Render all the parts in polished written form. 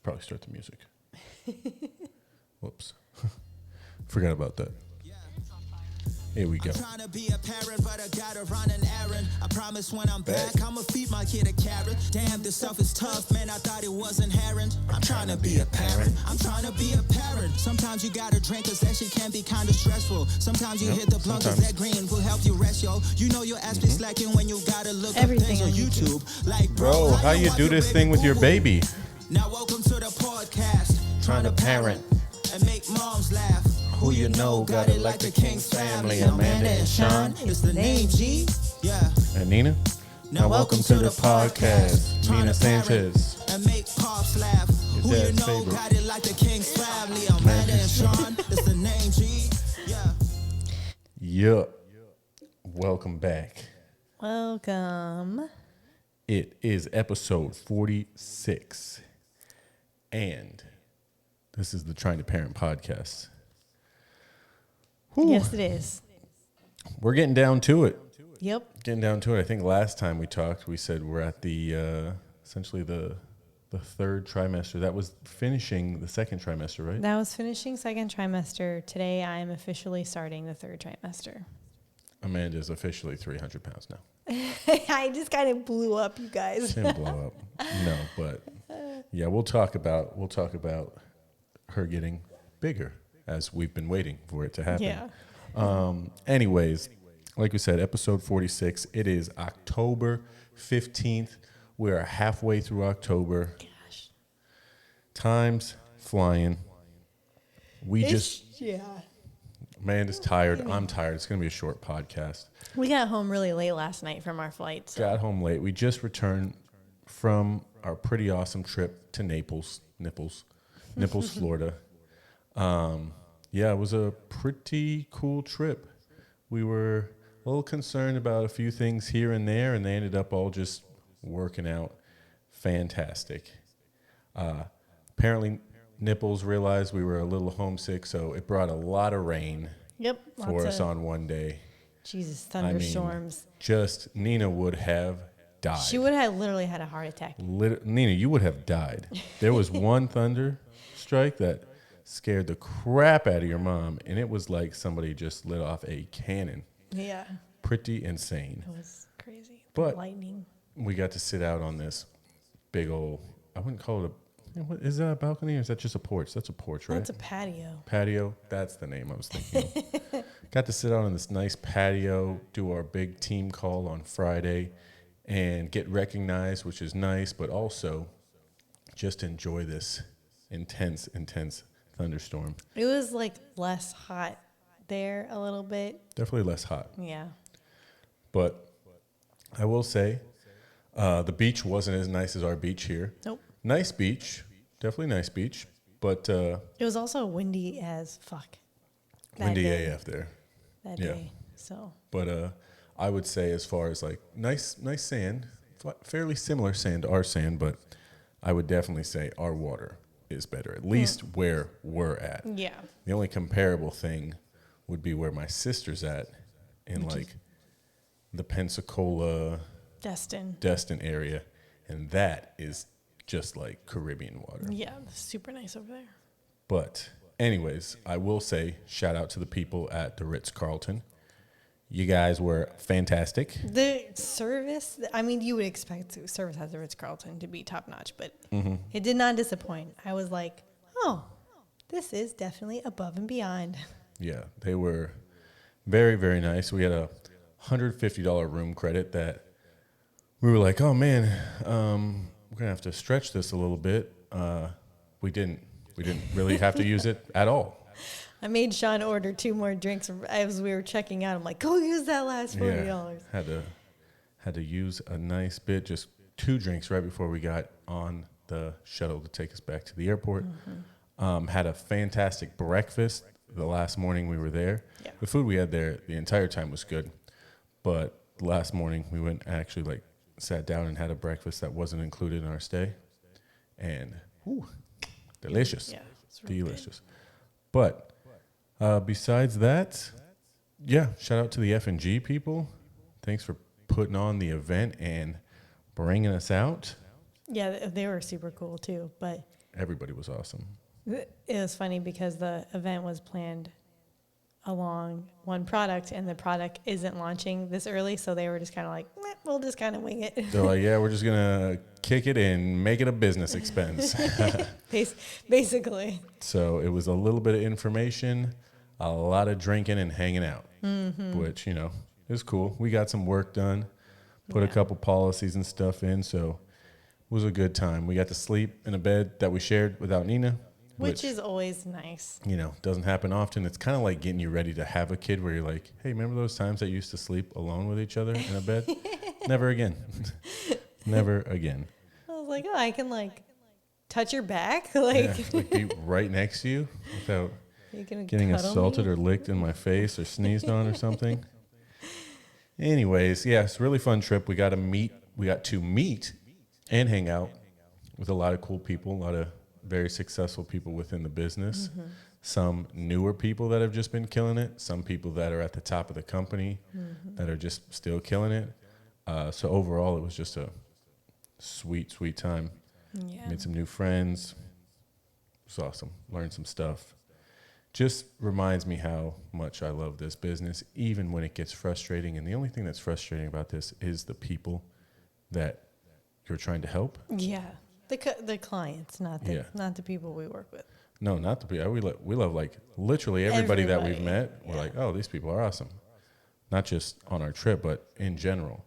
Should probably start the music. Whoops. Forgot about that. Here we go. I'm trying to be a parent, but I gotta run an errand. I promise when I'm back, I'ma feed my kid a carrot. Damn, this stuff is tough, man. I thought it was inherent. I'm trying to be a parent. I'm trying to be a parent. Sometimes you gotta drink, cause that shit can be kinda stressful. Sometimes you hit the blunt, cause that green will help you rest, yo. You know your ass be slacking when you gotta look everything up things on YouTube. Like, bro, how you do this thing with your baby? Now welcome to the podcast. Trying to parent and make moms laugh. Who you know got it like the King's family. Amanda and Shawn. It's the name G. Yeah. And Nina. Now welcome to the podcast. Nina Sanchez. And make pops laugh. Who you know favorite. Got it like the King's family. Amanda and Shawn. It's the name G. Yeah. Yup. Welcome back. Welcome. It is episode 46. And this is the Trying to Parent podcast. Whew. Yes, it is. We're getting down to it. Yep. Getting down to it. I think last time we talked, we said we're at the essentially the third trimester. That was finishing the second trimester, right? That was finishing second trimester. Today, I am officially starting the third trimester. Amanda's officially 300 pounds now. I just kind of blew up, you guys. Didn't blow up. No, but yeah, we'll talk about her getting bigger as we've been waiting for it to happen. Yeah. Anyways, like we said, episode 46. It is October 15th. We are halfway through October. Gosh. Time's flying. Yeah. Amanda's tired. I'm tired. It's going to be a short podcast. We got home really late last night from our flight. So. Got home late. We just returned from our pretty awesome trip to Naples, Florida. Yeah, it was a pretty cool trip. We were a little concerned about a few things here and there, and they ended up all just working out fantastic. Apparently, Nipples realized we were a little homesick, so it brought a lot of rain for us on one day. Jesus, thunderstorms. Just Nina would have died. She would have literally had a heart attack. Nina, you would have died. There was one thunder strike that scared the crap out of your mom, and it was like somebody just lit off a cannon. Yeah. Pretty insane. It was crazy. But lightning. We got to sit out on this big old, I wouldn't call it what, is that a balcony or is that just a porch? That's a porch, right? That's a patio. Patio, that's the name I was thinking of. Got to sit out on this nice patio, do our big team call on Friday, and get recognized, which is nice, but also just enjoy this intense thunderstorm. It was like less hot there a little bit. Definitely less hot. Yeah. But I will say the beach wasn't as nice as our beach here. Nope. Nice beach. Definitely nice beach. But it was also windy as fuck. Windy AF there. That day. So. But I would say as far as like nice sand, fairly similar sand to our sand, but I would definitely say our water is better, at least where we're at. Yeah. The only comparable thing would be where my sister's at in like the Pensacola, Destin area, and that is just like Caribbean water. Yeah, super nice over there. But anyways, I will say shout out to the people at the Ritz-Carlton. You guys were fantastic. The service, I mean, you would expect service at the Ritz-Carlton to be top-notch, but it did not disappoint. I was like, oh, this is definitely above and beyond. Yeah, they were very, very nice. We had a $150 room credit that we were like, oh, man, we're going to have to stretch this a little bit. We didn't really have to use it at all. I made Shawn order 2 more drinks as we were checking out. I'm like, go use that last $40. Yeah, had to use a nice bit, just 2 drinks right before we got on the shuttle to take us back to the airport. Had a fantastic breakfast the last morning we were there. Yeah. The food we had there the entire time was good, but the last morning we went and actually like sat down and had a breakfast that wasn't included in our stay, and delicious. Yeah, it's really delicious. Good. But besides that, yeah, shout out to the F&G people. Thanks for putting on the event and bringing us out. Yeah, they were super cool too. But everybody was awesome. It was funny because the event was planned along one product, and the product isn't launching this early, so they were just kind of like, meh, we'll just kind of wing it. They're like, yeah, we're just going to kick it and make it a business expense. Basically. So it was a little bit of information, a lot of drinking and hanging out, which, you know, is cool. We got some work done, put a couple policies and stuff in, so it was a good time. We got to sleep in a bed that we shared without Nina. Which is always nice. You know, doesn't happen often. It's kind of like getting you ready to have a kid where you're like, hey, remember those times that you used to sleep alone with each other in a bed? Never again. Never again. I was like, oh, I can like touch your back? Like, like be right next to you without getting cuddle assaulted me? or licked in my face or sneezed on or something. Anyways, yeah, it's a really fun trip. We got to meet and hang out with a lot of cool people, a lot of very successful people within the business. Some newer people that have just been killing it. Some people that are at the top of the company that are just still killing it. So overall, it was just a sweet, sweet time. Yeah. Made some new friends. It was awesome. Learned some stuff. Just reminds me how much I love this business, even when it gets frustrating. And the only thing that's frustrating about this is the people that you're trying to help. Yeah. The clients, not the people we work with. No, not the people. We love like literally everybody that we've met. We're like, oh, these people are awesome. Not just on our trip, but in general.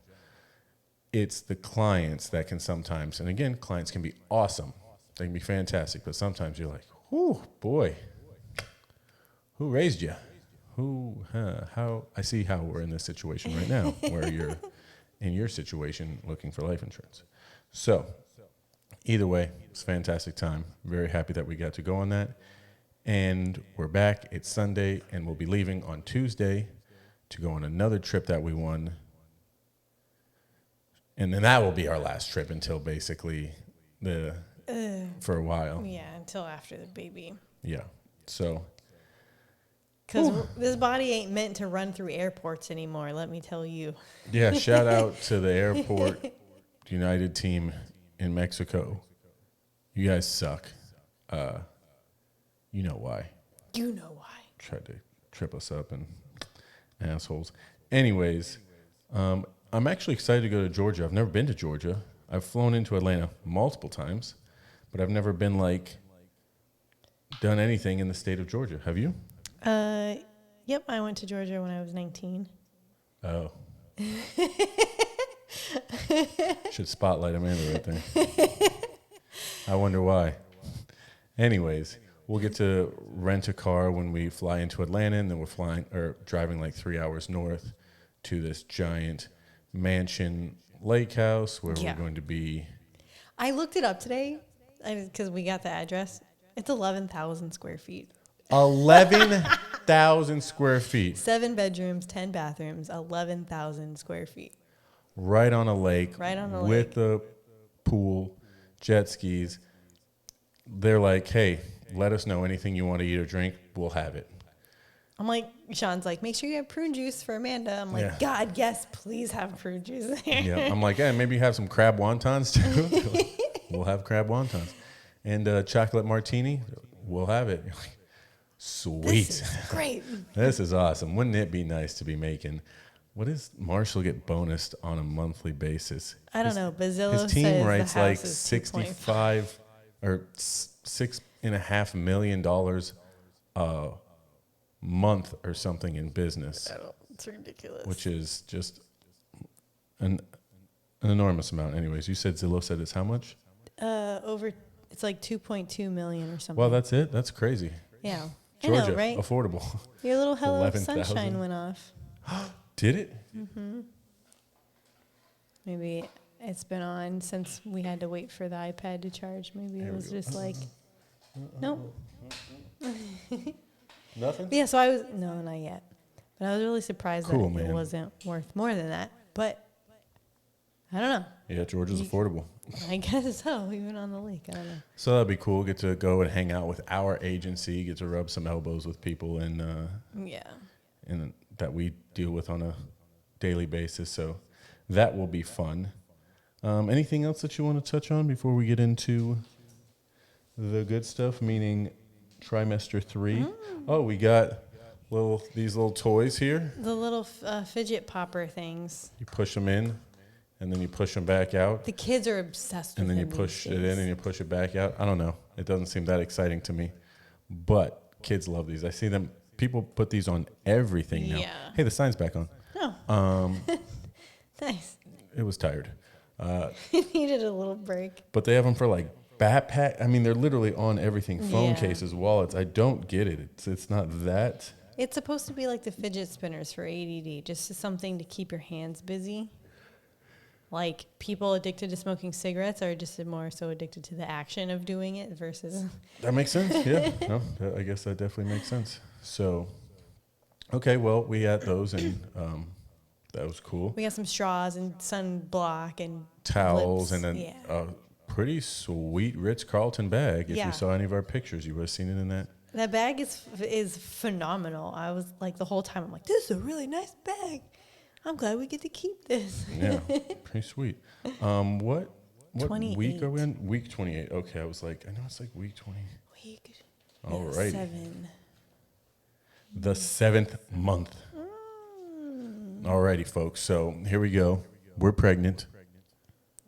It's the clients that can sometimes, and again, clients can be awesome. They can be fantastic, but sometimes you're like, whew, boy, who raised you? How? I see how we're in this situation right now, where you're in your situation looking for life insurance. So either way, it's a fantastic time. Very happy that we got to go on that. And we're back. It's Sunday, and we'll be leaving on Tuesday to go on another trip that we won. And then that will be our last trip until basically for a while. Yeah, until after the baby. Yeah. So. Because this body ain't meant to run through airports anymore, let me tell you. Yeah, shout out to the airport United team in Mexico. You guys suck. You know why. You know why. Tried to trip us up and assholes. Anyways, I'm actually excited to go to Georgia. I've never been to Georgia. I've flown into Atlanta multiple times, but I've never been done anything in the state of Georgia. Have you? Yep, I went to Georgia when I was 19. Oh. Should spotlight Amanda right there. I wonder why. Anyways, we'll get to rent a car when we fly into Atlanta, and then we're driving like 3 hours north to this giant mansion lake house where we're going to be. I looked it up today because we got the address. It's 11,000 square feet. 11,000 square feet. 7 bedrooms, 10 bathrooms, 11,000 square feet. Right on a lake. Right on a lake. With the pool, jet skis. They're like, hey, let us know anything you want to eat or drink. We'll have it. I'm like, Sean's like, make sure you have prune juice for Amanda. I'm like, God, yes, please have prune juice there. Yeah, I'm like, hey, maybe have some crab wontons too. We'll have crab wontons. And chocolate martini, we'll have it. Sweet. This is great. This is awesome. Wouldn't it be nice to be making? What does Marshall get bonused on a monthly basis? I don't know. Bazillo his team says writes the house like is 65 or $6.5 million a month or something in business. It's ridiculous. Which is just an enormous amount. Anyways, you said Zillow said it's how much? It's like 2.2 million or something. Well, that's it. That's crazy. Yeah. Georgia, I know, right? affordable. Your little Hello 11,000. Sunshine went off. Did it? Mm-hmm. Maybe it's been on since we had to wait for the iPad to charge. Maybe it was just like, nope. Nothing? Yeah, so I was, no, not yet. But I was really surprised that man. it wasn't worth more than that. But I don't know. Yeah, Georgia's affordable. I guess so, even on the lake. I don't know. So that'd be cool. Get to go and hang out with our agency, get to rub some elbows with people and that we deal with on a daily basis. So that will be fun. Anything else that you want to touch on before we get into the good stuff, meaning trimester 3. Oh, we got these little toys here. The little fidget popper things. You push them in, and then you push them back out. The kids are obsessed with And then you them push these it days. in and you push it back out. I don't know. It doesn't seem that exciting to me. But kids love these. I see them. People put these on everything now. Yeah. Hey, the sign's back on. Oh. Nice. It was tired. It needed a little break. But they have them for like backpack. I mean, they're literally on everything. Phone Yeah. cases, wallets. I don't get it. It's not that. It's supposed to be like the fidget spinners for ADD, just something to keep your hands busy. Like people addicted to smoking cigarettes are just more so addicted to the action of doing it versus. That makes sense. Yeah. No, I guess that definitely makes sense. So, okay, well, we had those and that was cool. We got some straws and sunblock and Towels lips. and then Yeah. a pretty sweet Ritz-Carlton bag. If Yeah. you saw any of our pictures, you would have seen it in that. That bag is phenomenal. I was like the whole time I'm like, this is a really nice bag. I'm glad we get to keep this. Yeah, pretty sweet. What 28. week are we in? Week 28. Okay, I was like, I know it's like week 20. Week. All right. 7. The 7th month. Alrighty, folks. So here we go. We're pregnant.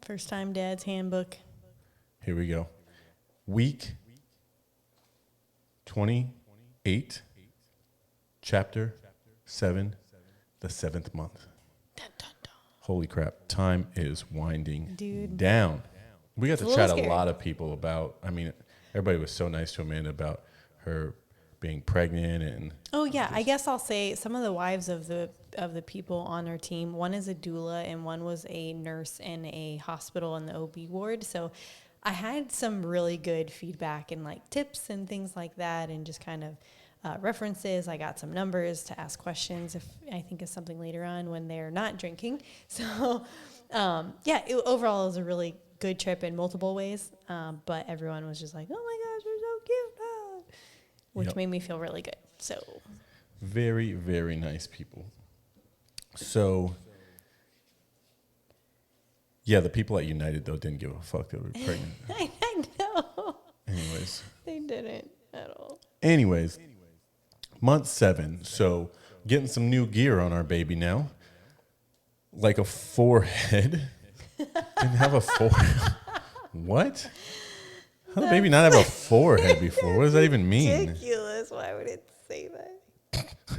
First time dad's handbook. Here we go. Week 28, chapter 7, the 7th month. Dun, dun, dun. Holy crap. Time is winding Dude. down. We got It's to a little chat scary. a lot of people about, I mean, everybody was so nice to Amanda about her being pregnant and Oh yeah, I guess I'll say some of the wives of the people on our team. One is a doula and one was a nurse in a hospital in the OB ward. So I had some really good feedback and like tips and things like that, and just kind of references. I got some numbers to ask questions if I think of something later on when they're not drinking. So overall it was a really good trip in multiple ways. But everyone was just like, "Oh my gosh, you're so cute," which Yep. made me feel really good. So. very, very nice people. So, yeah, the people at United, though, didn't give a fuck that we were pregnant. I know. Anyways. They didn't at all. Anyways, month 7. So, getting some new gear on our baby now. Like a forehead. Didn't have a forehead. What? How did a baby not have a forehead before? What does that even mean? Ridiculous. Why would it say that?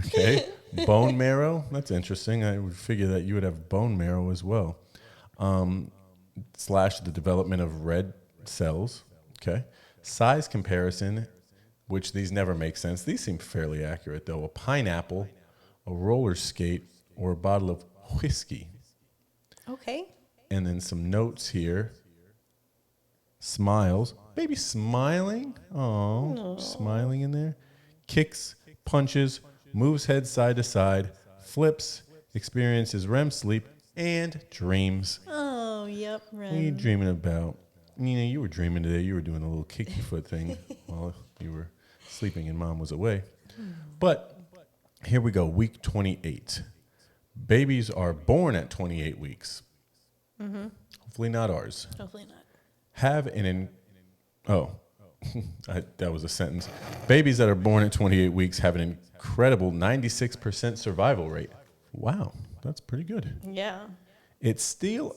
Okay. Bone marrow. That's interesting. I would figure that you would have bone marrow as well. Slash the development of red cells. Okay. Size comparison, which these never make sense. These seem fairly accurate, though. A pineapple, a roller skate, or a bottle of whiskey. Okay. And then some notes here. Smiles. Baby smiling. Oh, smiling in there. Kicks, punches, moves head side to side, flips, experiences REM sleep, and dreams. Oh, yep. What are you Right. dreaming about? Nina, you were dreaming today. You were doing a little kicky foot thing while you were sleeping and mom was away. But here we go. Week 28. Babies are born at 28 weeks. Hopefully not ours. Hopefully not. Have that was a sentence. Babies that are born at 28 weeks have an incredible 96% survival rate. Wow, that's pretty good. Yeah. It's still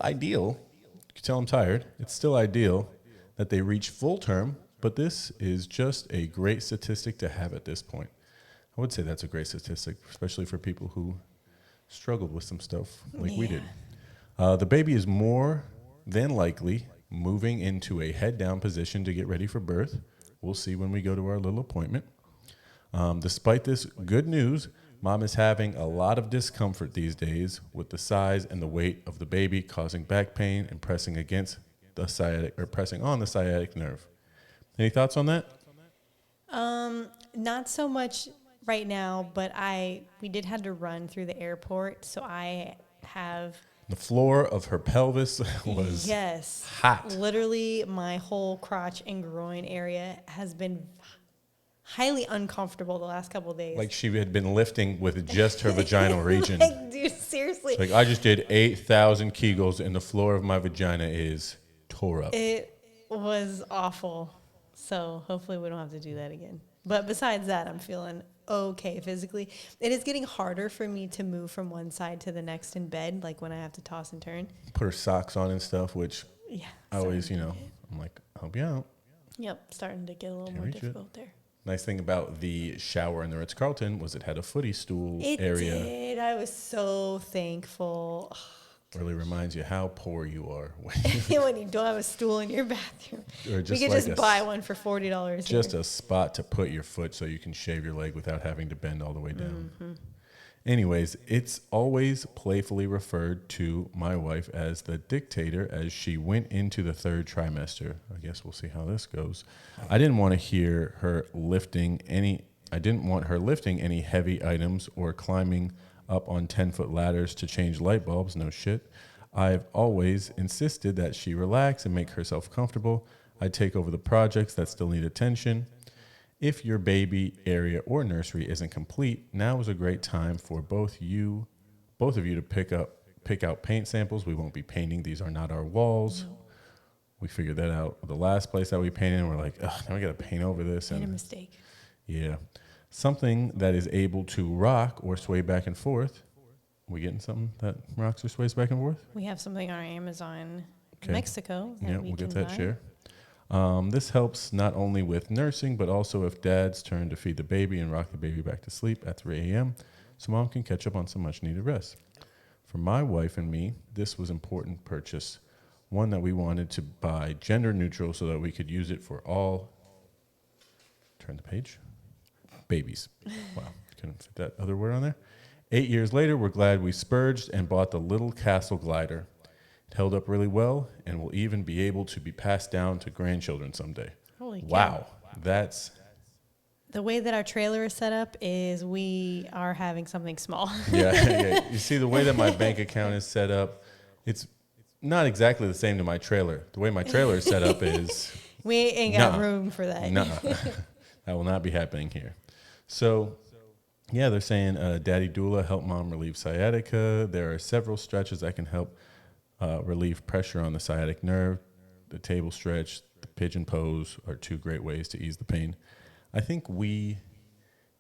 ideal. You can tell I'm tired. It's still ideal that they reach full term, but this is just a great statistic to have at this point. I would say that's a great statistic, especially for people who struggled with some stuff like we did. The baby is more than likely moving into a head-down position to get ready for birth. We'll see when we go to our little appointment. Despite this good news, mom is having a lot of discomfort these days with the size and the weight of the baby causing back pain and pressing on the sciatic nerve. Any thoughts on that? Not so much right now, but we did have to run through the airport, so I have. The floor of her pelvis was hot. Literally, my whole crotch and groin area has been highly uncomfortable the last couple of days. Like she had been lifting with just her vaginal region. Like, dude, seriously. Like I just did 8,000 Kegels and the floor of my vagina is tore up. It was awful. So hopefully we don't have to do that again. But besides that, I'm feeling okay physically. It is getting harder for me to move from one side to the next in bed, like when I have to toss and turn. Put her socks on and stuff, which Yeah. I always, I'm like, I'll help you out. Yep, starting to get a little more difficult there. Nice thing about the shower in the Ritz-Carlton was it had a footy stool area. It did. I was so thankful. Really reminds you how poor you are When you don't have a stool in your bathroom. Or just we could like just buy one for $40. Just a spot to put your foot so you can shave your leg without having to bend all the way down. Mm-hmm. Anyways, it's always playfully referred to my wife as the dictator as she went into the third trimester. I guess we'll see how this goes. I didn't want her lifting any heavy items or climbing up on 10-foot ladders to change light bulbs. No shit. I've always insisted that she relax and make herself comfortable. I take over the projects that still need attention. If your baby area or nursery isn't complete, now is a great time for both of you to pick out paint samples. We won't be painting. These are not our walls. No. We figured that out the last place that we painted, and we're like, ugh, now we got to paint over this. Made a mistake. Yeah. Something that is able to rock or sway back and forth. We getting something that rocks or sways back and forth? We have something on Amazon Mexico. Yeah, we'll get that share. This helps not only with nursing, but also if dad's turn to feed the baby and rock the baby back to sleep at 3 a.m. so mom can catch up on some much needed rest. For my wife and me, this was important purchase, one that we wanted to buy gender neutral so that we could use it for all, turn the page, babies. Wow, couldn't fit that other word on there. 8 years later, we're glad we spurged and bought the little castle glider. It held up really well and will even be able to be passed down to grandchildren someday. Holy cow. Wow. That's... The way that our trailer is set up is we are having something small. Yeah. You see, the way that my bank account is set up, it's not exactly the same to my trailer. The way my trailer is set up is... We ain't got room for that. No, that will not be happening here. So... yeah, they're saying daddy doula help mom relieve sciatica. There are several stretches that can help relieve pressure on the sciatic nerve. The table stretch, the pigeon pose are two great ways to ease the pain. I think we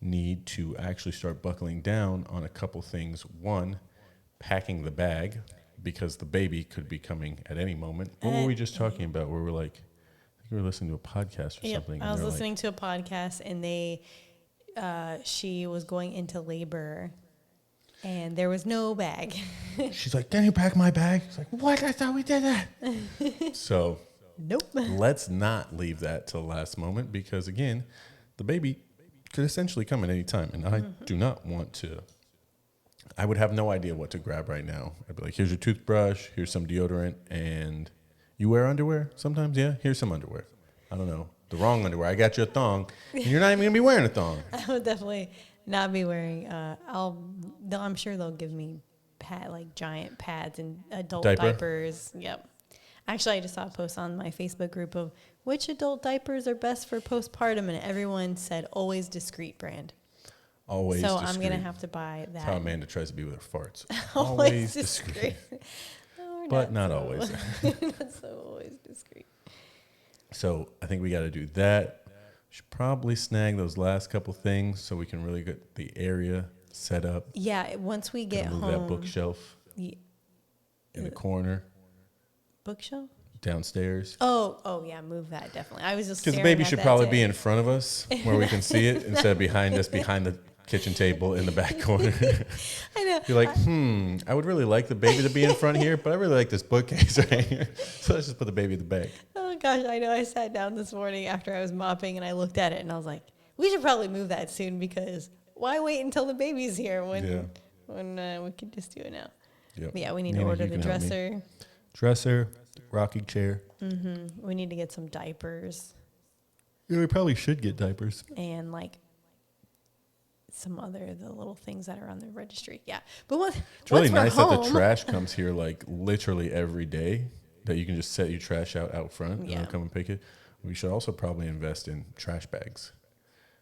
need to actually start buckling down on a couple things. One, packing the bag, because the baby could be coming at any moment. What were we just talking about? Where we're like, I think we were listening to a podcast or something. I was listening to a podcast, and she was going into labor, and there was no bag. She's like, can you pack my bag? She's like, what? I thought we did that. So, nope. Let's not leave that till the last moment, because again, the baby could essentially come at any time, and I do not want to. I would have no idea what to grab right now. I'd be like, here's your toothbrush, here's some deodorant, and you wear underwear sometimes? Yeah, here's some underwear. I don't know. The wrong underwear. I got you a thong, and you're not even going to be wearing a thong. I would definitely not be wearing, I'm sure they'll give me giant pads and adult diapers. Yep. Actually, I just saw a post on my Facebook group of which adult diapers are best for postpartum, and everyone said Always Discreet brand. Always so discreet. I'm going to have to buy that. That's how Amanda tries to be with her farts. Always discreet. No, but not always. Not so always discreet. So I think we got to do that. We should probably snag those last couple things so we can really get the area set up. Yeah, once we get home. Move that bookshelf in the corner. Bookshelf? Downstairs. Oh yeah, move that definitely. I was just because the baby should probably be in front of us where we can see it instead of behind us, behind the kitchen table in the back corner. I know. You're like, I would really like the baby to be in front here, but I really like this bookcase right here. So let's just put the baby in the back. Oh gosh, I know. I sat down this morning after I was mopping and I looked at it and I was like, we should probably move that soon, because why wait until the baby's here when we could just do it now. Yep. But yeah, we need to order the dresser. Dresser, rocking chair. Mm-hmm. We need to get some diapers. Yeah, we probably should get diapers. And some the little things that are on the registry. Yeah. But it's really nice that the trash comes here literally every day, that you can just set your trash out front and they'll come and pick it. We should also probably invest in trash bags,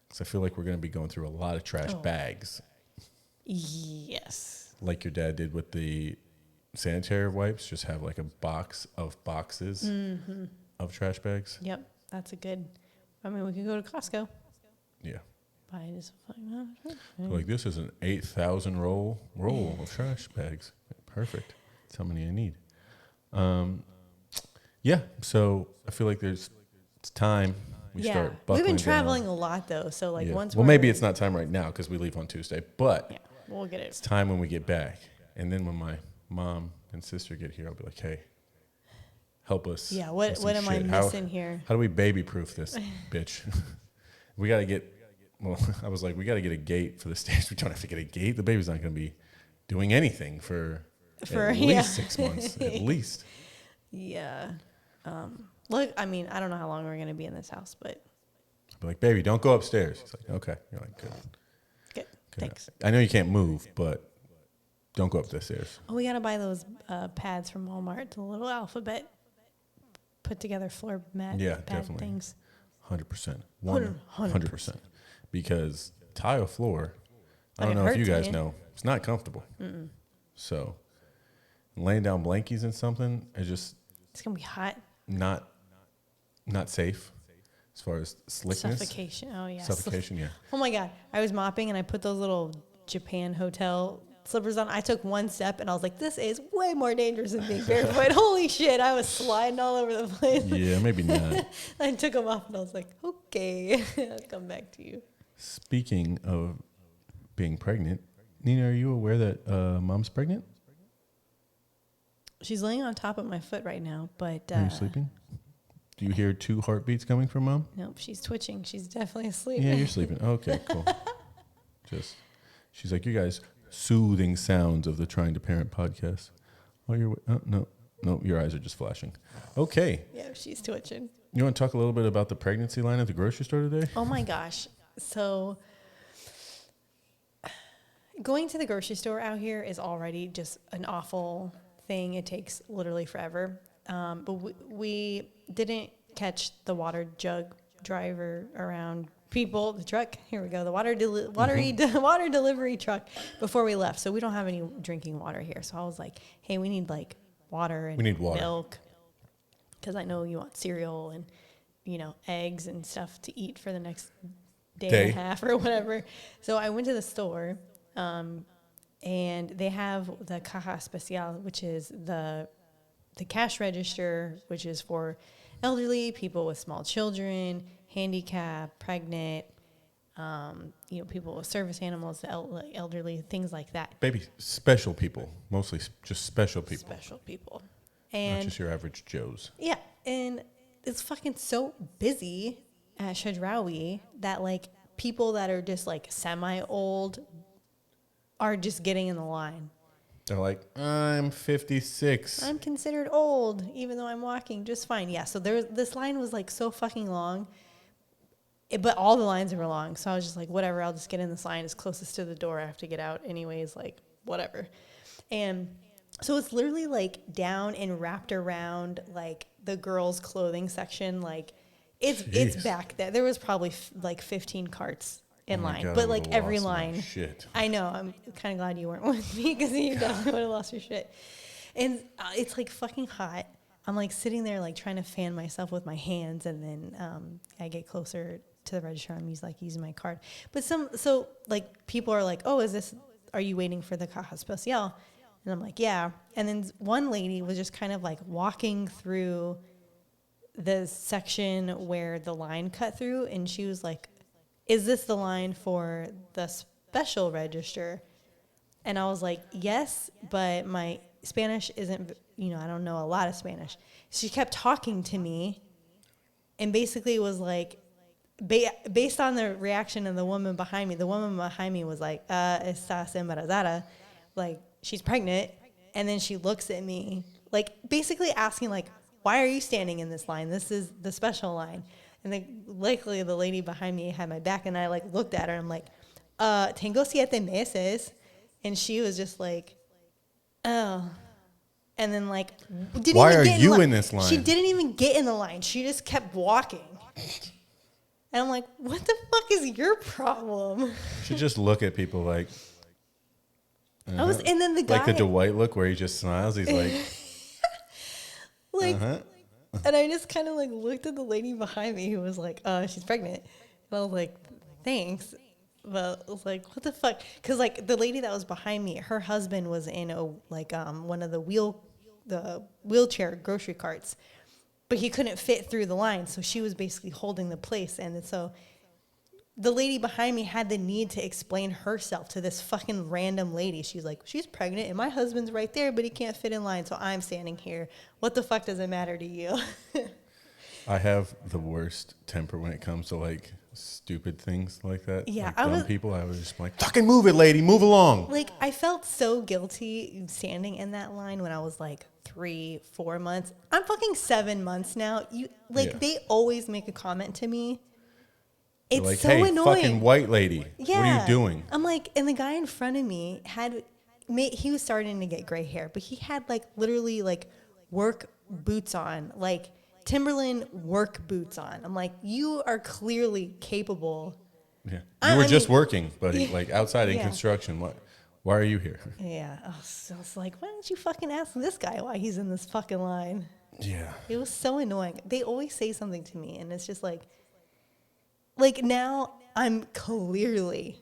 because I feel like we're going to be going through a lot of trash bags. Yes. Like your dad did with the sanitary wipes, just have a box of boxes. Mm-hmm. of trash bags. Yep, that's a good. I mean, we could go to Costco. Yeah. Buy just Like, this is an 8,000 roll of trash bags. Perfect. That's how many I need. Yeah, so I feel like it's time we start buckling We've been down. traveling a lot though, so like Yeah. once. Well, maybe it's not time right now because we leave on Tuesday, but Yeah, we'll get it's it. time when we get back. And then when my mom and sister get here, I'll be like, hey, help us. Yeah, with what some am I shit. missing here? How do we baby-proof this bitch? We got to get, well, I was like, we got to get a gate for the stairs. We don't have to get a gate. The baby's not going to be doing anything for at least 6 months, at least. Yeah. Look, I mean, I don't know how long we're going to be in this house, but. I'll be like, baby, don't go upstairs. He's like, okay. You're like, good. Good. Thanks. I know you can't move, but don't go up the stairs. Oh, we got to buy those pads from Walmart, the little alphabet put together floor mat Yeah, pad definitely. things. 100%. 100%. Because tile floor, I don't Like, it know if you hurts, guys man. know, it's not comfortable. So laying down blankies and something is just It's going to be hot. not safe as far as slickness. Suffocation. Oh, yeah. Suffocation, yeah. Oh, my God. I was mopping and I put those little Japan hotel slippers on. I took one step and I was like, this is way more dangerous than being barefoot. Holy shit. I was sliding all over the place. Yeah, maybe not. I took them off and I was like, okay, I'll come back to you. Speaking of being pregnant, Nina, are you aware that mom's pregnant? She's laying on top of my foot right now, but Are you sleeping? Do you hear 2 heartbeats coming from mom? nope, she's twitching. She's definitely asleep. Yeah, you're sleeping. Okay, cool. She's like, you guys, soothing sounds of the Trying to Parent podcast. Oh, no, your eyes are just flashing. Okay. Yeah, she's twitching. You want to talk a little bit about the pregnancy line at the grocery store today? Oh my gosh. So going to the grocery store out here is already just an awful thing. It takes literally forever. But we didn't catch the water jug driver around people, the truck. Here we go. The water delivery truck before we left. So we don't have any drinking water here. So I was like, hey, we need like water and milk. Because I know you want cereal and, eggs and stuff to eat for the next day and a half or whatever. So I went to the store, and they have the caja especial, which is the cash register, which is for elderly, people with small children, handicapped, pregnant, people with service animals, elderly, things like that. Baby, special people, mostly just special people. Special people. And not just your average Joes. Yeah, and it's fucking so busy at Shadrawi that like people that are just like semi-old are just getting in the line. They're like, I'm 56. I'm considered old, even though I'm walking just fine. Yeah, so this line was like so fucking long, but all the lines were long. So I was just like, whatever, I'll just get in this line. It's closest to the door. I have to get out anyways, like whatever. And so it's literally like down and wrapped around like the girls' clothing section. Like it's back there. There was probably like 15 carts in line, God, but like every line. Shit. I know. I'm kind of glad you weren't with me because you definitely would have lost your shit. And it's like fucking hot. I'm like sitting there like trying to fan myself with my hands, and then I get closer to the register. I'm using my card. But so like people are like, oh, are you waiting for the caja especial? And I'm like, yeah. And then one lady was just kind of like walking through the section where the line cut through, and she was like, is this the line for the special register? And I was like, yes, but my Spanish isn't, I don't know a lot of Spanish. She kept talking to me and basically was like, based on the reaction of the woman behind me was like, estás embarazada, like she's pregnant. And then she looks at me, like basically asking like, why are you standing in this line? This is the special line. And then luckily the lady behind me had my back, and I like looked at her and I'm like, tengo 7 meses. And she was just like, oh. And then like, why are you in this line? She didn't even get in the line. She just kept walking. And I'm like, what the fuck is your problem? You should just look at people like, and then the guy, like the Dwight look where he just smiles. He's like, like, And I just kind of like looked at the lady behind me who was like, she's pregnant. And I was like, thanks. But I was like, what the fuck? Because like the lady that was behind me, her husband was in one of the wheelchair grocery carts, but he couldn't fit through the line. So she was basically holding the place. And so the lady behind me had the need to explain herself to this fucking random lady. She's like, she's pregnant and my husband's right there, but he can't fit in line. So I'm standing here. What the fuck does it matter to you? I have the worst temper when it comes to like stupid things like that. Yeah, like I dumb was- people. I was just like, fucking move it, lady, move along. Like, I felt so guilty standing in that line when I was like 3-4 months. I'm fucking 7 months now. They always make a comment to me. They're It's like, so hey, annoying. fucking white lady, Yeah. what are you doing? I'm like, and the guy in front of me he was starting to get gray hair, but he had like literally like work boots on, like Timberland work boots on. I'm like, you are clearly capable. Yeah, I you were just mean- working, buddy, like outside in Yeah. construction. Why are you here? Yeah. I was like, why don't you fucking ask this guy why he's in this fucking line? Yeah. It was so annoying. They always say something to me, and it's just like now I'm clearly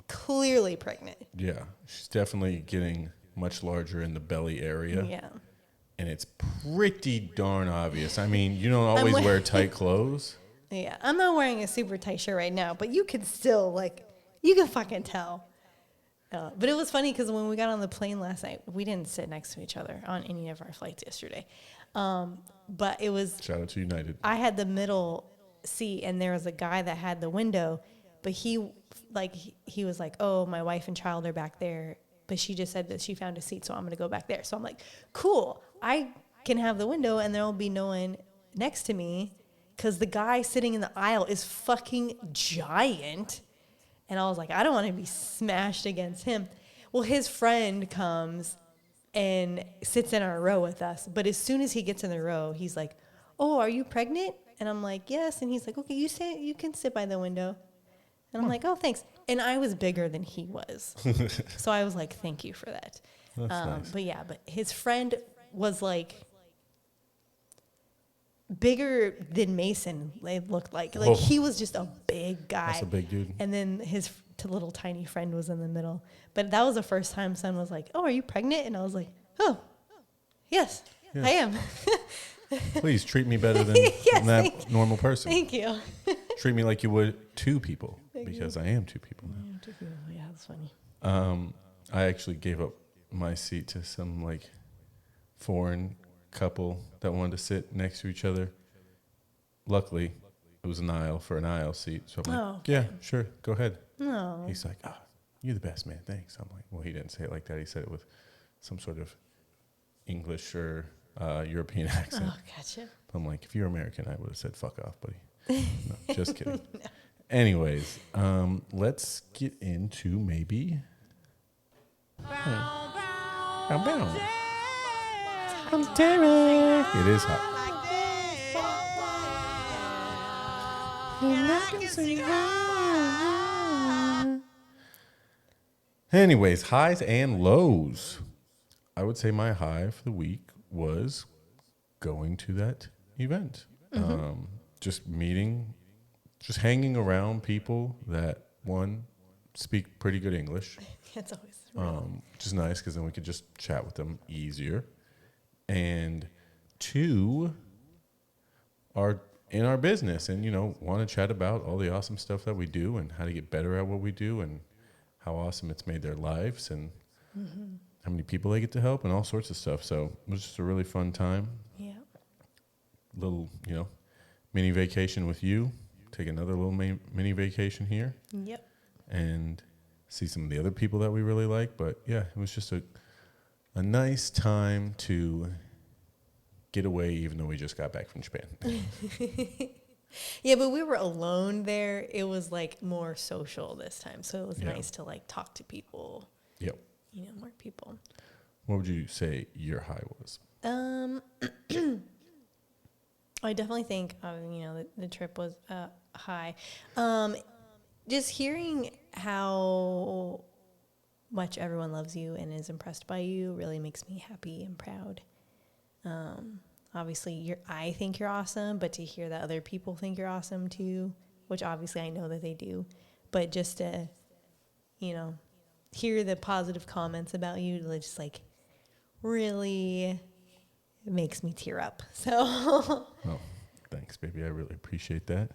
pregnant. Yeah, she's definitely getting much larger in the belly area. Yeah. And it's pretty darn obvious. I mean, you don't always wearing- wear tight clothes. Yeah. I'm not wearing a super tight shirt right now, but you can still you can fucking tell. But it was funny because when we got on the plane last night, we didn't sit next to each other on any of our flights yesterday. But it was, Shout out to United. I had the middle seat and there was a guy that had the window, but he was like, oh, my wife and child are back there. But she just said that she found a seat, so I'm going to go back there. So I'm like, cool. I can have the window and there will be no one next to me because the guy sitting in the aisle is fucking giant. And I was like, I don't want to be smashed against him. Well, his friend comes and sits in our row with us. But as soon as he gets in the row, he's like, oh, are you pregnant? And I'm like, yes. And he's like, okay, you can sit by the window. And I'm like, oh, thanks. And I was bigger than he was. So I was like, thank you for that. That's nice. But his friend was like bigger than Mason, it looked like. Like, Oh. he was just a big guy. That's a big dude. And then his little tiny friend was in the middle. But that was the first time son was like, oh, are you pregnant? And I was like, oh, yes, Yeah. I am. Please treat me better than, Yes, than that normal person. Thank you. Treat me like you would two people because I am two people now. Yeah, that's funny. I actually gave up my seat to some like foreign couple that wanted to sit next to each other. Luckily, it was an aisle for an aisle seat. So I'm like, Oh, okay. yeah, sure, go ahead. No. He's like, oh, you're the best, man. Thanks. I'm like, well, he didn't say it like that. He said it with some sort of English or European accent. Oh, gotcha. I'm like, if you're American, I would have said fuck off, buddy. No, just kidding. No. Anyways, let's get into maybe. Bow, bow. I'm Derek. It is hot. Anyways, highs and lows. I would say my high for the week was going to that event. Just meeting, just hanging around people that, one, speak pretty good English. It's always Which is nice because then we could just chat with them easier. And two, are in our business and, want to chat about all the awesome stuff that we do and how to get better at what we do and how awesome it's made their lives and how many people they get to help and all sorts of stuff. So it was just a really fun time. Yeah. Little, mini vacation with you. Take another little mini vacation here. Yep. And see some of the other people that we really like. But yeah, it was just a nice time to get away, even though we just got back from Japan. Yeah, but we were alone there. It was like more social this time. So it was Yeah. nice to like talk to people, Yep. more people. What would you say your high was? I definitely think, the trip was high. Just hearing how much everyone loves you and is impressed by you really makes me happy and proud. obviously I think you're awesome, but to hear that other people think you're awesome too, which obviously I know that they do, but just to, hear the positive comments about you, just like really makes me tear up. So, Oh, thanks, baby. I really appreciate that.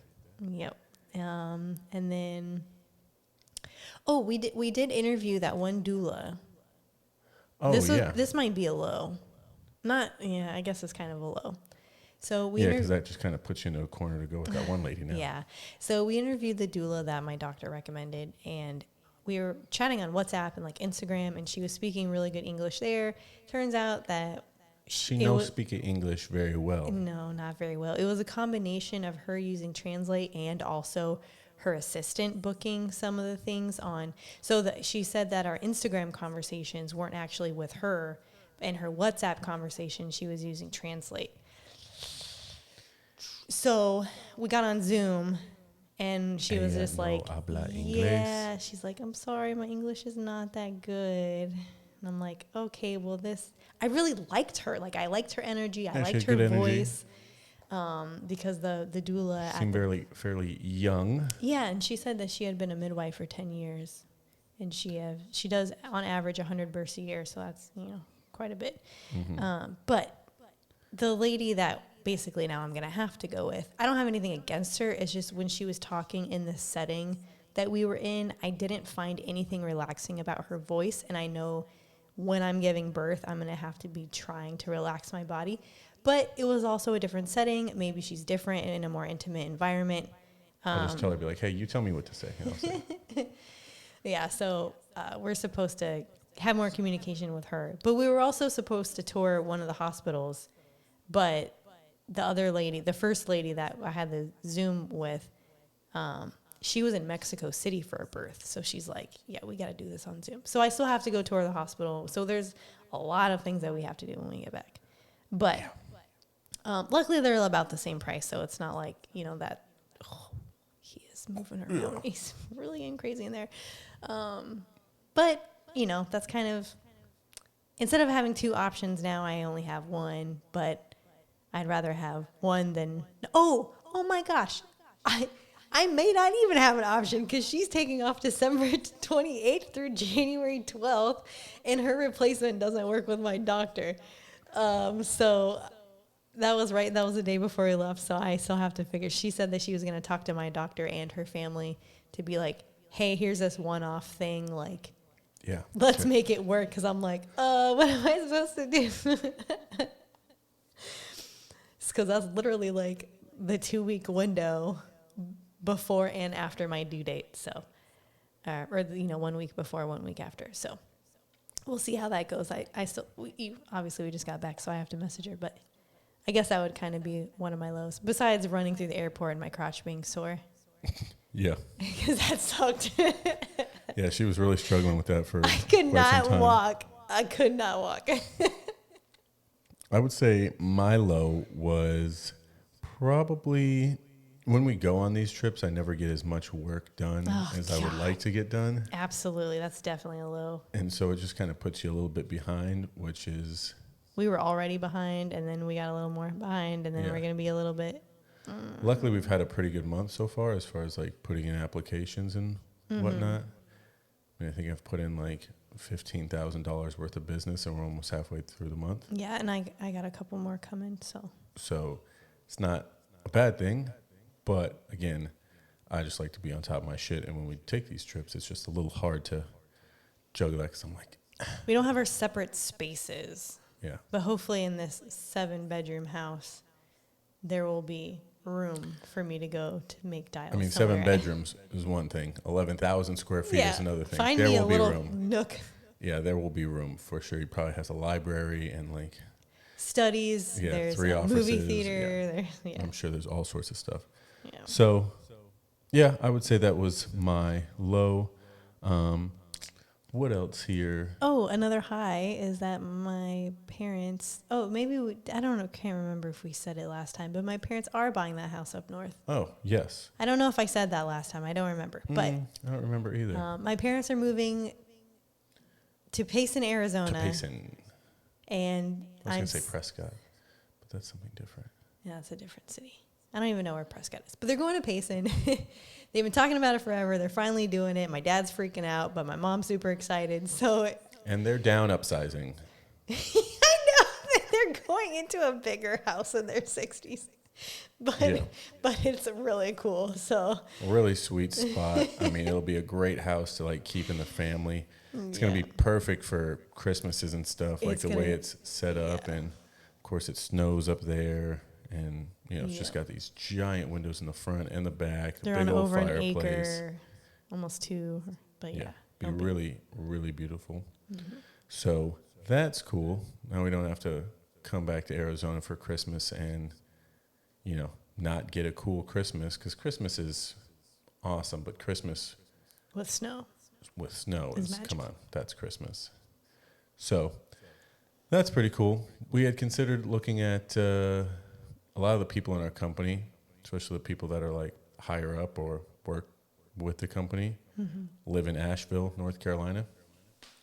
yep. And then, we did interview that one doula. Oh, This might be a low. I guess it's kind of a low. So because that just kind of puts you in a corner to go with that one lady now. Yeah. So we interviewed the doula that my doctor recommended, and we were chatting on WhatsApp and like Instagram, and she was speaking really good English there. Turns out that she knows speaking English very well. No, not very well. It was a combination of her using Translate and also her assistant booking some of the things on. So that she said that our Instagram conversations weren't actually with her, and her WhatsApp conversation she was using Translate. So we got on Zoom, and she was just like, yeah, she's like, I'm sorry, my English is not that good. And I'm like, okay, well, I really liked her. Like, I liked her energy. I liked her voice. Because the doula seemed fairly young. Yeah, and she said that she had been a midwife for 10 years. And she does, on average, 100 births a year. So that's, quite a bit. Mm-hmm. But the lady that basically now I'm going to have to go with, I don't have anything against her. It's just when she was talking in the setting that we were in, I didn't find anything relaxing about her voice. And I know when I'm giving birth, I'm going to have to be trying to relax my body. But it was also a different setting. Maybe she's different in a more intimate environment. I'll just tell her, be like, hey, you tell me what to say. Yeah, so we're supposed to have more communication with her. But we were also supposed to tour one of the hospitals. But the other lady, the first lady that I had the Zoom with, she was in Mexico City for a birth. So she's like, yeah, we got to do this on Zoom. So I still have to go tour the hospital. So there's a lot of things that we have to do when we get back. But luckily they're about the same price. So it's not like, that he is moving around. Yeah. He's really getting crazy in there. But, that's kind of, instead of having two options now, I only have one. But I'd rather have one than, oh my gosh. I may not even have an option because she's taking off December 28th through January 12th, and her replacement doesn't work with my doctor. So that was right. That was the day before we left. So I still have to figure. She said that she was going to talk to my doctor and her family to be like, hey, here's this one-off thing. Like, yeah, let's make it work. Because I'm like, what am I supposed to do? Because that's literally like the 2-week window before and after my due date. So, or 1 week before, 1 week after. So we'll see how that goes. Obviously we just got back, so I have to message her, but I guess that would kind of be one of my lows besides running through the airport and my crotch being sore. Yeah. Because that sucked. Yeah. She was really struggling with that for I could not walk. I would say my low was probably when we go on these trips, I never get as much work done as I would like to get done. Absolutely. That's definitely a low. And so it just kind of puts you a little bit behind, which is... We were already behind, and then we got a little more behind, and then we're going to be a little bit... Luckily, we've had a pretty good month so far as like putting in applications and whatnot. I mean, I think I've put in like $15,000 worth of business, and we're almost halfway through the month. Yeah, and I got a couple more coming, so... So it's not a bad thing. But again, I just like to be on top of my shit. And when we take these trips, it's just a little hard to juggle that because I'm like... We don't have our separate spaces. Yeah. But hopefully in this 7-bedroom house, there will be room for me to go to make dials. I mean, 7 bedrooms is one thing. 11,000 square feet is another thing. Find there me will a be little room. nook. Yeah, there will be room for sure. He probably has a library and like... Studies. Yeah, there's 3 a offices. movie theater. Yeah. I'm sure there's all sorts of stuff. Yeah. So, yeah, I would say that was my low. What else here? Oh, another high is that my parents... Oh, maybe I don't know. Can't remember if we said it last time, but my parents are buying that house up north. Oh, yes. I don't know if I said that last time. I don't remember. But I don't remember either. My parents are moving to Payson, Arizona. To Payson. And I was going to say Prescott. but that's something different. Yeah, it's a different city. I don't even know where Prescott is, but they're going to Payson. They've been talking about it forever. They're finally doing it. My dad's freaking out, but my mom's super excited. So, And they're down upsizing. I know they're going into a bigger house in their 60s, but it's really cool. So really sweet spot. I mean, it'll be a great house to like keep in the family. It's gonna be perfect for Christmases and stuff, like the way it's set up, and of course it snows up there, and you know it's just got these giant windows in the front and the back. They're big on old over an fireplace. acre, almost 2, but be really, really beautiful. So that's cool. Now we don't have to come back to Arizona for Christmas and, you know, not get a cool Christmas, because Christmas is awesome, but Christmas with snow is come on, that's Christmas. So that's pretty cool. We had considered looking at a lot of the people in our company, especially the people that are like higher up or work with the company, live in Asheville, North Carolina.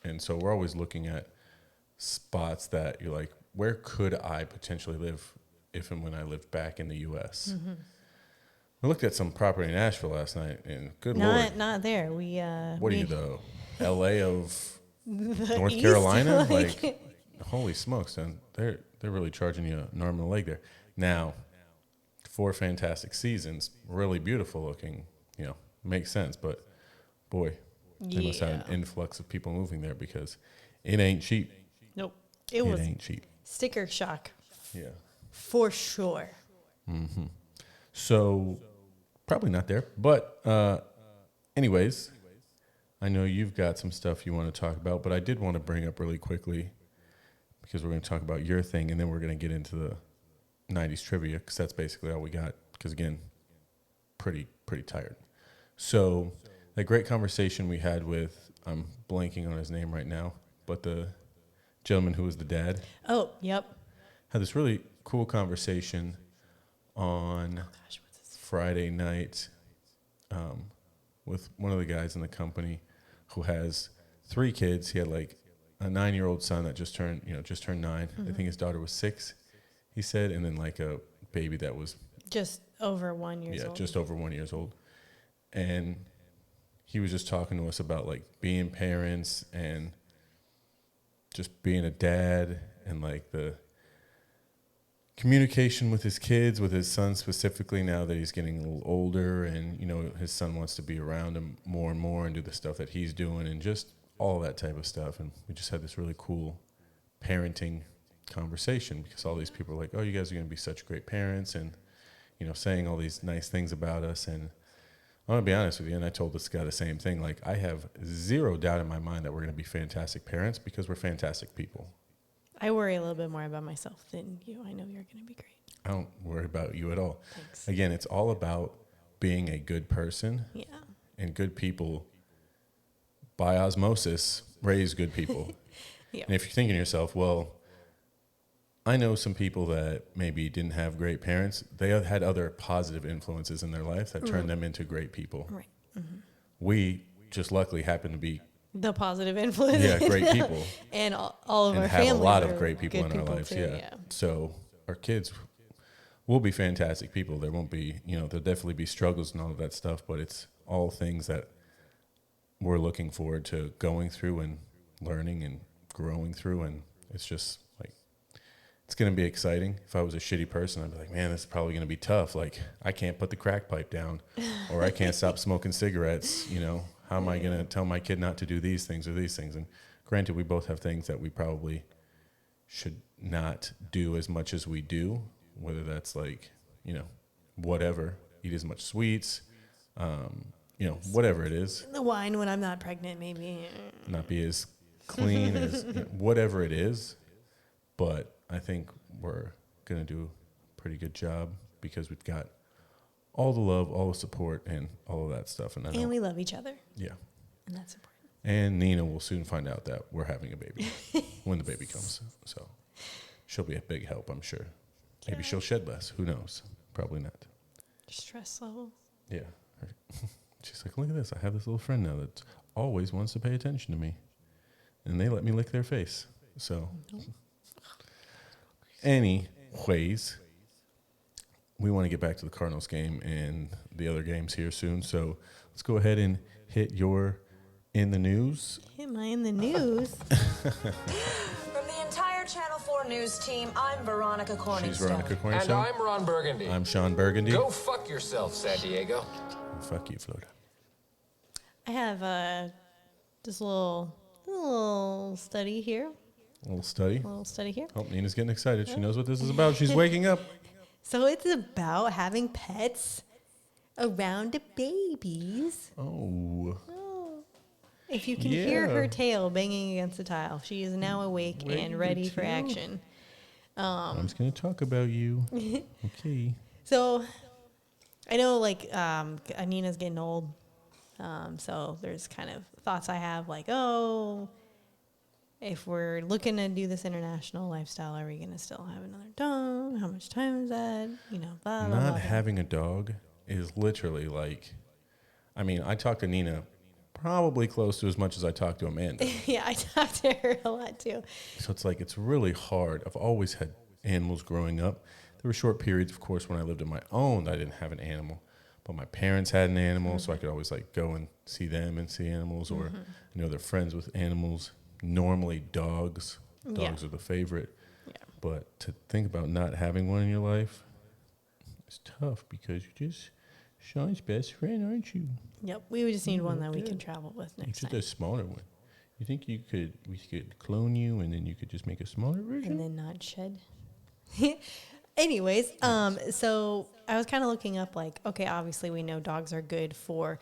And so we're always looking at spots that you're like, where could I potentially live if and when I lived back in the U.S.? We looked at some property in Asheville last night, and good Lord. Not there. What are you, the L.A. of North East, Carolina? Like, holy smokes, and they're really charging you an arm and a leg there. Now, 4 fantastic seasons, really beautiful looking, you know, makes sense. But, boy, they must have an influx of people moving there because it ain't cheap. Nope. It ain't cheap. Sticker shock. Yeah. For sure. So, probably not there. But, anyways, I know you've got some stuff you want to talk about, but I did want to bring up really quickly, because we're going to talk about your thing, and then we're going to get into the 90s trivia, because that's basically all we got. Because, again, pretty tired. So, that great conversation we had with, I'm blanking on his name right now, but the gentleman who was the dad. Oh, yep. Had this really cool conversation on Friday night with one of the guys in the company who has 3 kids. He had like a 9-year-old son that just turned 9. I think his daughter was 6, he said, and then like a baby that was just over 1 year old. Yeah, just over 1 year old. And he was just talking to us about like being parents and just being a dad, and like the communication with his kids, with his son specifically, now that he's getting a little older, and you know his son wants to be around him more and more and do the stuff that he's doing, and just all that type of stuff. And we just had this really cool parenting conversation, because all these people are like, oh, you guys are going to be such great parents, and you know, saying all these nice things about us. And I'm going to be honest with you, and I told this guy the same thing, like I have zero doubt in my mind that we're going to be fantastic parents, because we're fantastic people. I worry a little bit more about myself than you. I know you're going to be great. I don't worry about you at all. Thanks. Again, it's all about being a good person. Yeah. And good people, by osmosis, raise good people. Yeah. And if you're thinking to yourself, well, I know some people that maybe didn't have great parents. They had other positive influences in their life that turned them into great people. Right. We just luckily happen to be the positive influence. Yeah, great people. And all of and our have families a lot are of great people in our lives. Too, Yeah. So our kids will be fantastic people. There won't be, you know, there'll definitely be struggles and all of that stuff, but it's all things that we're looking forward to going through and learning and growing through. And it's just like, it's going to be exciting. If I was a shitty person, I'd be like, man, this is probably going to be tough. Like, I can't put the crack pipe down, or I can't stop smoking cigarettes. You know, how am I going to tell my kid not to do these things or these things? And granted, we both have things that we probably should not do as much as we do, whether that's like, you know, whatever, eat as much sweets, you know, whatever it is. The wine when I'm not pregnant, maybe. Not be as clean as, you know, whatever it is. But I think we're going to do a pretty good job, because we've got all the love, all the support, and all of that stuff. And we love each other. Yeah. And that's important. And Nina will soon find out that we're having a baby when the baby comes. So she'll be a big help, I'm sure. Maybe she'll shed less. Who knows? Probably not. Stress level. Yeah. She's like, look at this. I have this little friend now that always wants to pay attention to me. And they let me lick their face. So Anyways, we want to get back to the Cardinals game and the other games here soon. So let's go ahead and hit your in the news. Am I in the news? From the entire Channel 4 news team, I'm Veronica Corningstone. She's Veronica And Corningstone. I'm Ron Burgundy. I'm Sean Burgundy. Go fuck yourself, San Diego. Fuck you, Florida. I have just a little study here. A little study. A little study here. Oh, Nina's getting excited. She knows what this is about. She's waking up. So it's about having pets around the babies. Oh. If you can hear Yeah. her tail banging against the tile, she is now awake and ready for action. I'm just going to talk about you. Okay. So I know, like, Nina's getting old. So there's kind of thoughts I have, like, oh, if we're looking to do this international lifestyle, are we going to still have another dog? How much time is that? You know, blah, blah, Not blah. having a dog is literally like, I mean, I talk to Nina probably close to as much as I talk to Amanda. Yeah, I talk to her a lot, too. So it's like, it's really hard. I've always had animals growing up. There were short periods, of course, when I lived on my own, I didn't have an animal. But my parents had an animal, so I could always like go and see them and see animals, or I know they're friends with animals. Normally dogs. Dogs Yeah. are the favorite. Yeah. But to think about not having one in your life, it's tough because you're just Sean's best friend, aren't you? Yep, we would just need one that we can travel with You next just time. a smaller one. You think we could clone you and then you could just make a smaller version? And then not shed. Anyways, so I was kind of looking up, like, okay, obviously we know dogs are good for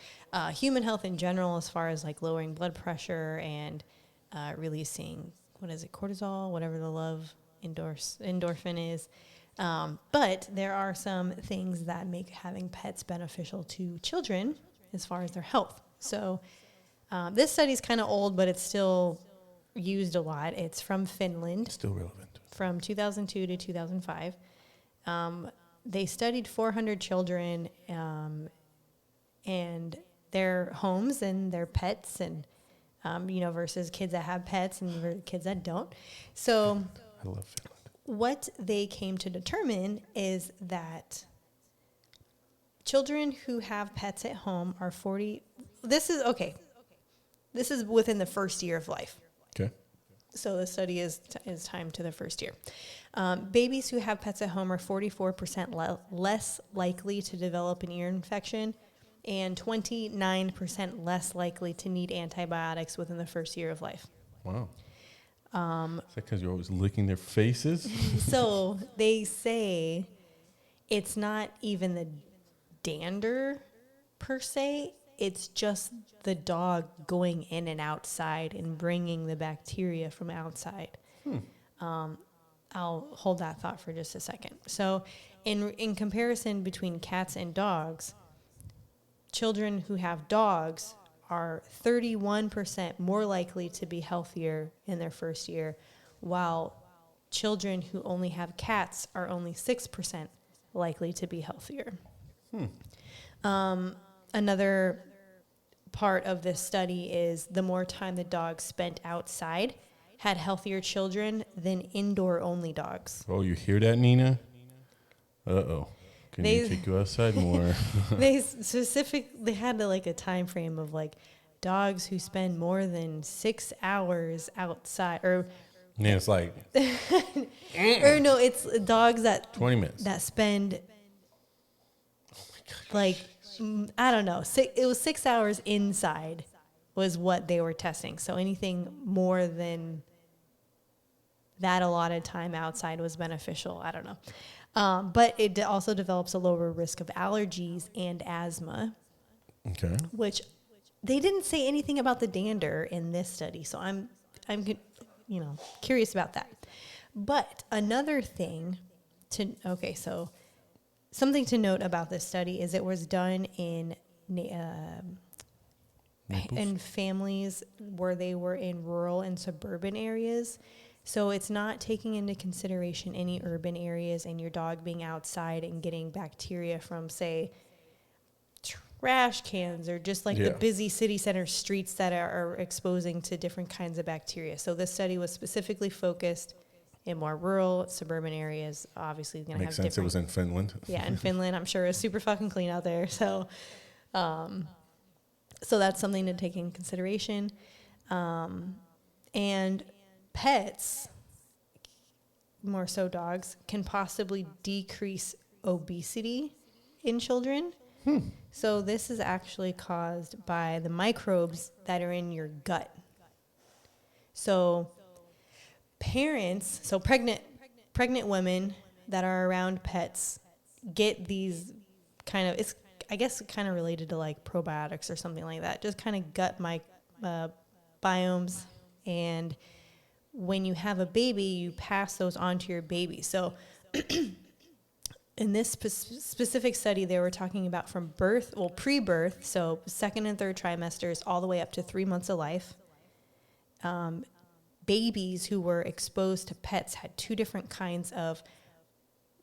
human health in general, as far as like lowering blood pressure and releasing, what is it, cortisol, whatever the love endorphin is. But there are some things that make having pets beneficial to children as far as their health. So this study's kind of old, but it's still used a lot. It's from Finland. Still relevant. From 2002 to 2005. They studied 400 children and their homes and their pets, and versus kids that have pets and kids that don't. So I love Finland. what they came to determine is that children who have pets at home are 40. This is within the first year of life. Okay. So the study is timed to the first year. Babies who have pets at home are 44% less likely to develop an ear infection and 29% less likely to need antibiotics within the first year of life. Wow. Is that because you're always licking their faces? So they say it's not even the dander per se. It's just the dog going in and outside and bringing the bacteria from outside. I'll hold that thought for just a second. So in comparison between cats and dogs, children who have dogs are 31% more likely to be healthier in their first year, while children who only have cats are only 6% likely to be healthier. Another part of this study is the more time the dog spent outside had healthier children than indoor-only dogs. Oh, you hear that, Nina? Uh-oh. Can you take you outside more? They had a time frame of like dogs who spend more than 6 hours outside, or Yeah, it's like or no, it's dogs that 20 minutes. that spend I don't know. It was 6 hours inside was what they were testing. So anything more than that allotted time outside was beneficial. I don't know. But it also develops a lower risk of allergies and asthma, Okay. which they didn't say anything about the dander in this study. So I'm curious about that. But another thing so something to note about this study is it was done in families where they were in rural and suburban areas. So it's not taking into consideration any urban areas and your dog being outside and getting bacteria from, say, trash cans or just the busy city center streets that are exposing to different kinds of bacteria. So this study was specifically focused In more rural, suburban areas, obviously, going to have Makes sense. It was in Finland. Yeah, in Finland, I'm sure it's super fucking clean out there. So, so that's something to take in consideration. And pets, more so dogs, can possibly decrease obesity in children. So this is actually caused by the microbes that are in your gut. So parents, pregnant women that are around pets get these kind of, it's, I guess, kind of related to like probiotics or something like that, just kind of gut biomes. And when you have a baby, you pass those on to your baby. So in this specific study, they were talking about from birth, well, pre-birth, so second and third trimesters, all the way up to 3 months of life. Babies who were exposed to pets had two different kinds of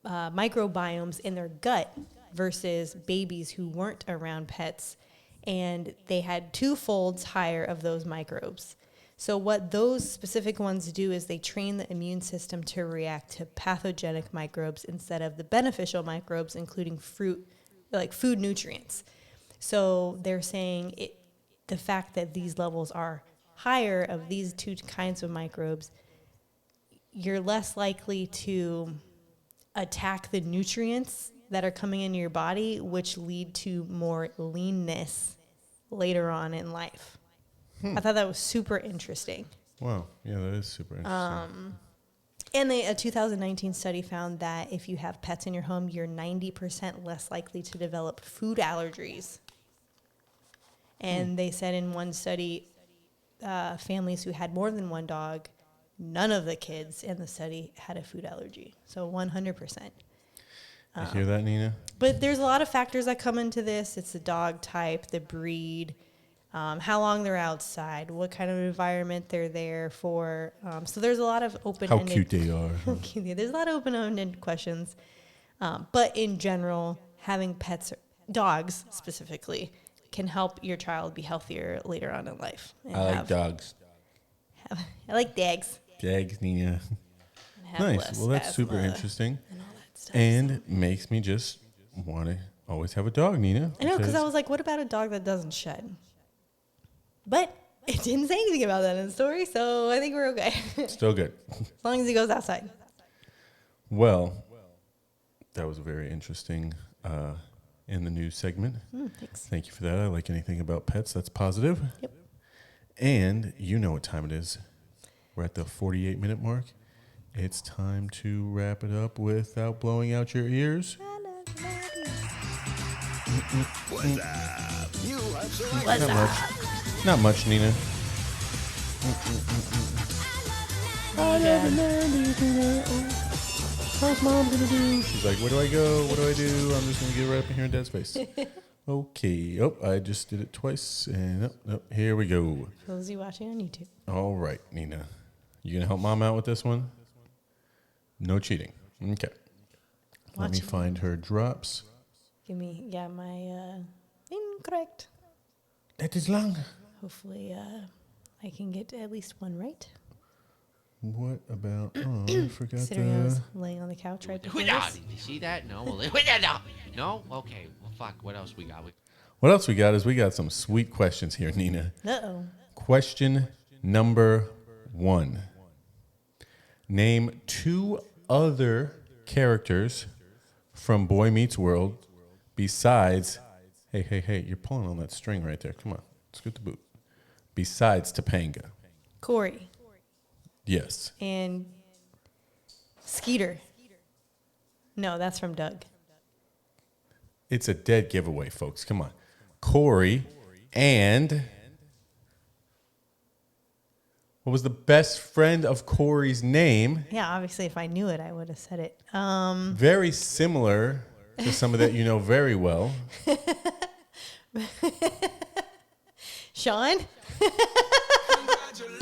microbiomes in their gut versus babies who weren't around pets, and they had 2 folds higher of those microbes. So what those specific ones do is they train the immune system to react to pathogenic microbes instead of the beneficial microbes, including food nutrients. So they're saying the fact that these levels are higher of these 2 kinds of microbes, you're less likely to attack the nutrients that are coming into your body, which lead to more leanness later on in life. I thought that was super interesting. Wow. Yeah, that is super interesting. And a 2019 study found that if you have pets in your home, you're 90% less likely to develop food allergies. And they said in one study, families who had more than one dog, none of the kids in the study had a food allergy. So 100%. You hear that, Nina? But there's a lot of factors that come into this. It's the dog type, the breed, how long they're outside, what kind of environment they're there for. So there's a lot of open-ended... How cute they are. There's a lot of open-ended questions. But in general, having pets, dogs specifically, can help your child be healthier later on in life. I like dogs. I like dags. Dags, Nina. Nice. Well, that's super interesting. And all that stuff. And makes me just want to always have a dog, Nina. I know, because I was like, what about a dog that doesn't shed? But it didn't say anything about that in the story, so I think we're okay. Still good. As long as he goes outside. Well, that was very interesting in the news segment. Thanks. Thank you for that. I like anything about pets that's positive. Yep. And you know what time it is. We're at the 48-minute mark. It's time to wrap it up without blowing out your ears. What's up? You have selected. What's Not up? much. Not much, Nina. How's mom gonna do? She's like, where do I go? What do I do? I'm just gonna get right up in here in Dad's face. Okay. Oh, I just did it twice. And here we go. For those of you watching on YouTube. All right, Nina. You gonna help mom out with this one? No cheating. Okay. Let me Watching. find her drops. Give me, my incorrect. That is long. Hopefully I can get at least one right. What about? Oh, I forgot Considering I was the. laying on the couch right before Did this. you see that? No. No? Okay. Well, fuck. What else we got? What else we got is we got some sweet questions here, Nina. Uh-oh. Question number 1. Name 2 other characters from Boy Meets World besides. Hey, you're pulling on that string right there. Come on. Let's get the boot. Besides Topanga. Corey Yes. and Skeeter. No, that's from Doug. It's a dead giveaway, folks. Come on. Corey and. What was the best friend of Corey's name? Yeah, obviously if I knew it, I would have said it. Very similar to somebody that you know very well. Sean?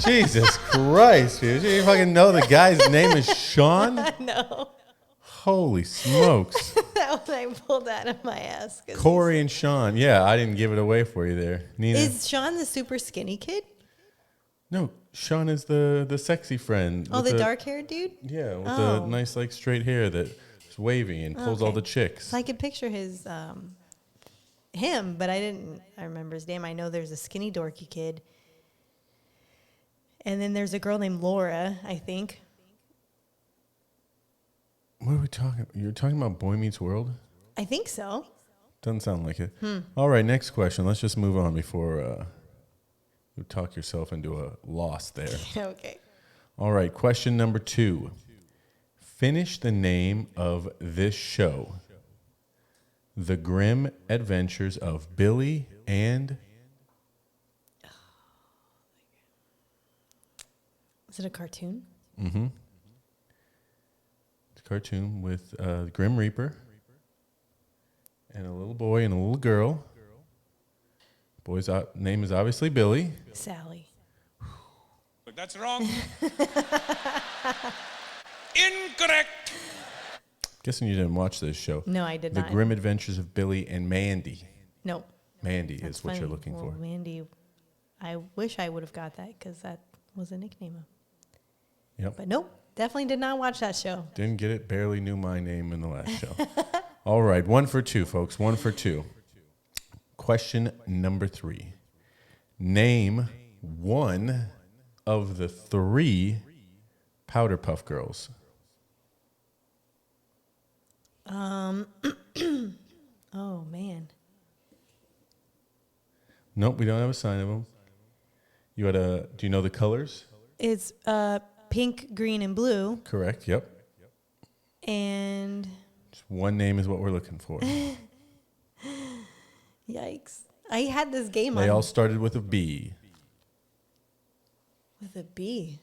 Jesus Christ, dude. You fucking know the guy's name is Shawn? No. Holy smokes. That one I pulled out of my ass. 'Cause Corey and Shawn. Yeah, I didn't give it away for you there. Nina. Is Sean the super skinny kid? No, Shawn is the sexy friend. Oh, with the dark-haired dude? Yeah, with the nice like straight hair that's wavy and pulls all Okay. the chicks. So I could picture his him, but I remember his name. I know there's a skinny dorky kid. And then there's a girl named Laura, I think. What are we talking? You're talking about Boy Meets World? I think so. Doesn't sound like it. All right, next question. Let's just move on before you talk yourself into a loss there. Okay. All right, question number 2. Finish the name of this show. The Grim Adventures of Billy and... Is it a cartoon? Mm-hmm. It's a cartoon with Grim Reaper and a little boy and a little girl. Boy's name is obviously Billy. Sally. But that's wrong. Incorrect. Guessing you didn't watch this show. No, I did The not. Grim Adventures of Billy and Mandy. No. Mandy That's is what you're funny. looking Well, for. Mandy, I wish I would have got that because that was a nickname. Yep. But nope, definitely did not watch that show. Didn't get it. Barely knew my name in the last show. All right. 1 for 2, folks. 1 for 2. Question number 3. Name one of the 3 Powder Puff Girls. Oh, man. Nope, we don't have a sign of them. Do you know the colors? It's pink, green, and blue. Correct. Yep. And Just one name is what we're looking for. yikes. I had this game They on all started with a B. with a B.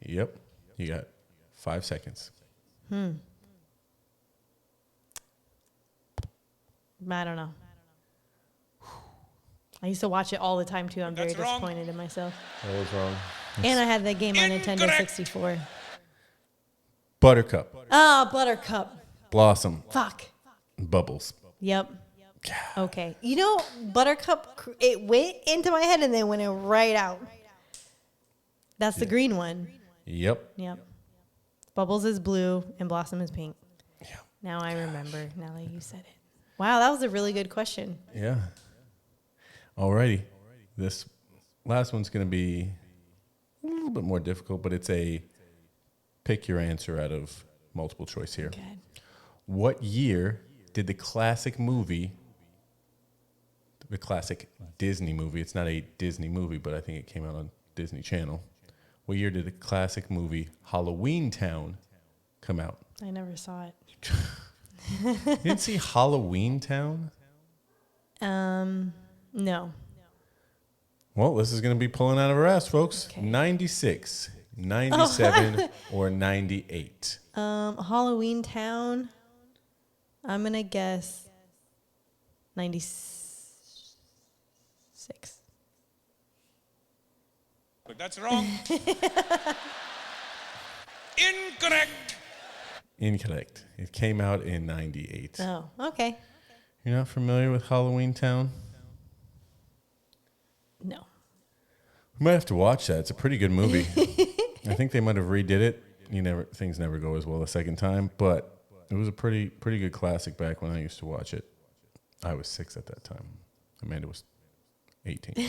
Yep. You got 5 seconds. I don't know. I used to watch it all the time, too. I'm very That's wrong. disappointed in myself. That was wrong. And I had that game on Nintendo Incorrect. 64. Buttercup, Oh, Buttercup. Blossom, Fuck. Bubbles. Yep. Okay. You know, Buttercup, it went into my head and then went right out. That's the green one. Yep. Yep. Bubbles is blue and Blossom is pink. Yeah. Now I remember, now that you said it. Wow, that was a really good question. Yeah. Alrighty. This last one's going to be a little bit more difficult, but it's a pick your answer out of multiple choice here. Good. What year did the classic Disney movie, it's not a Disney movie, but I think it came out on Disney Channel. What year did the classic movie Halloween Town come out? I never saw it. You didn't see Halloween Town? No. Well, this is going to be pulling out of our ass, folks. Okay. 96, 97, or 98. Halloween Town. I'm going to guess 96. But that's wrong. Incorrect. Incorrect. It came out in 98. Oh, okay. You're not familiar with Halloween Town? No. We might have to watch that. It's a pretty good movie. I think they might have redid it. Things never go as well a second time, but it was a pretty good classic back when I used to watch it. I was 6 at that time. Amanda was 18.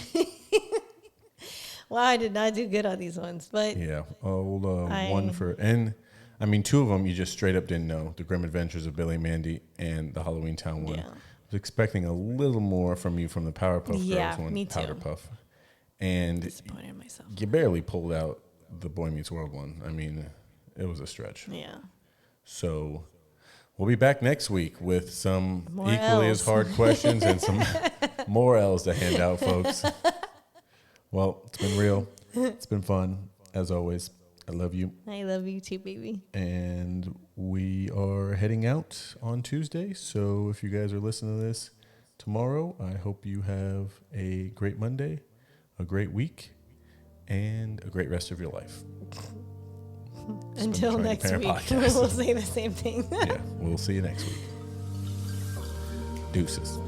Well, I did not do good on these ones, but Yeah. Old one for, and I mean, 2 of them you just straight up didn't know. The Grim Adventures of Billy and Mandy and the Halloween Town one. Yeah. I was expecting a little more from you from the Powerpuff Girls Yeah, one. me too. Powder Puff. And disappointed in myself. you barely pulled out the Boy Meets World one. I mean, it was a stretch. Yeah. So we'll be back next week with some More equally L's. as hard questions and some more L's to hand out, folks. Well, it's been real. It's been fun, as always. I love you. I love you too, baby. And we are heading out on Tuesday. So if you guys are listening to this tomorrow, I hope you have a great Monday, a great week, and a great rest of your life. Until trying to next pair week, podcasts. we'll say the same thing. Yeah, we'll see you next week. Deuces.